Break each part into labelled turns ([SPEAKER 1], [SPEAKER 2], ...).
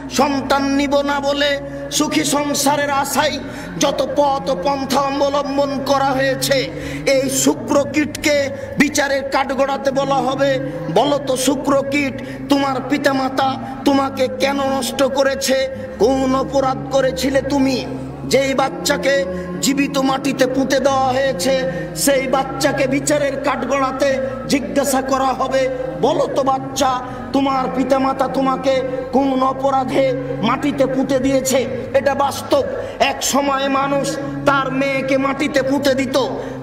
[SPEAKER 1] সন্তান নিব না বলে সুখী সংসারের আশায় যত পথ পন্থা অবলম্বন করা হয়েছে, এই শুক্রকীটকে বিচারের কাঠগড়াতে বলা হবে, বলো তো শুক্রকীট, তোমার পিতামাতা তোমাকে কেন নষ্ট করেছে? কোন অপরাধ করেছিলে তুমি? যেই বাচ্চাকে জীবিত মাটিতে পুঁতে দেওয়া হয়েছে, সেই বাচ্চাকে বিচারের কাঠগড়াতে জিজ্ঞাসা করা হবে, বলো তো বাচ্চা, তোমার পিতামাতা তোমাকে কোন অপরাধে মাটিতে পুঁতে দিয়েছে? এটা বাস্তব। এক সময় মানুষ তার মেয়েকে মাটিতে পুঁতে দিত।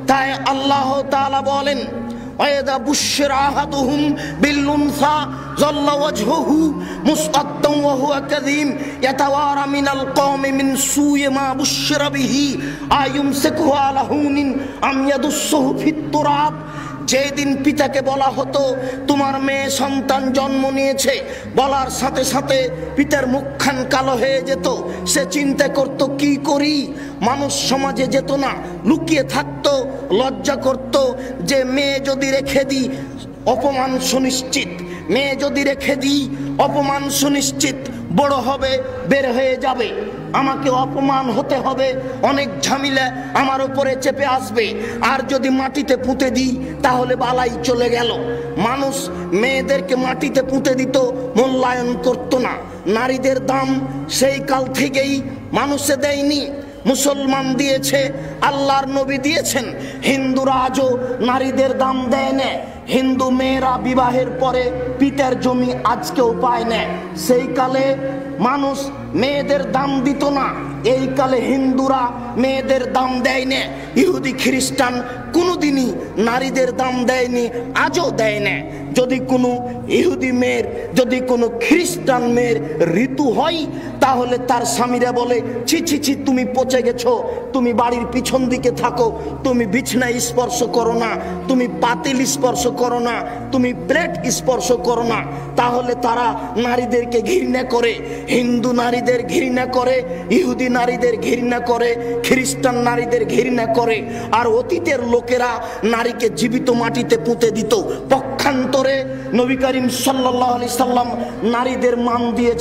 [SPEAKER 1] তাই আল্লাহ তাআলা বলেন, ওয়াইদা বুশশিরা আহাদুহুম বিল-উনসা যাল্লা ওয়াজহুহু মুসআদ্দান ওয়া হুয়া কাযীম ইয়াতাওয়ারা মিনাল কওমি মিন সুই মা বুশশিরা বিহি আয়ুমসিকুহু আলা হুনিন আম ইয়াদুসসুহু ফিত-তুরাব। যেদিন পিতাকে বলা হতো তোমার মেয়ে সন্তান জন্ম নিয়েছে, বলার সাথে সাথে পিতার মুখখান কালো হয়ে যেত। সে চিন্তা করত কি করি। মানুষ সমাজে যেত না, লুকিয়ে থাকতো, লজ্জা করত যে মেয়ে যদি রেখে দিই অপমান সুনিশ্চিত, মেয়ে যদি রেখে দিই অপমান সুনিশ্চিত, বড় হবে বের হয়ে যাবে, আমাকে অপমান হতে হবে, অনেক ঝামেলা আমার উপরে চেপে আসবে। আর যদি মাটিতে পুঁতে দিই তাহলে বালাই চলে গেল। মানুষ মেয়েদেরকে মাটিতে পুঁতে দিত, মূল্যায়ন করত না। নারীদের দাম সেই কাল থেকেই মানুষে দেয়নি, মুসলমান দিয়েছে, আল্লাহর নবী দিয়েছেন। হিন্দুরা আজও নারীদের দাম দেয় না। হিন্দু মেয়েরা বিবাহের পরে পিতার জমি আজকেও পায় না। সেই কালে মানুষ মেয়েদের দাম দিত না, এই কালে হিন্দুরা মেয়েদের দাম দেয় না। ইহুদি খ্রিস্টান কোনোদিনই নারীদের দাম দেয়নি, আজও দেয় না। যদি কোনো ইহুদি মেয়ের, যদি কোনো খ্রিস্টান মেয়ের ঋতু হয়, তাহলে তার স্বামীরা বলে, ছি ছি ছি, তুমি পচে গেছো, তুমি বাড়ির পিছন দিকে থাকো, তুমি বিছনায় স্পর্শ করো না, তুমি পাতিল স্পর্শ করো না, তুমি প্লেট স্পর্শ করো না। তাহলে তারা নারীদেরকে ঘৃণা করে। হিন্দু নারীদের ঘৃণা করে, ইহুদি নারীদের ঘৃণা করে, খ্রিস্টান নারীদের ঘৃণা করে। আর অতীতের লোকেরা নারীকে জীবিত মাটিতে পুঁতে দিত। পক্ষান্তরে নবী করিম সাল্লাল্লাহু আলাইহি সাল্লাম নারীদের মান দিয়েছে।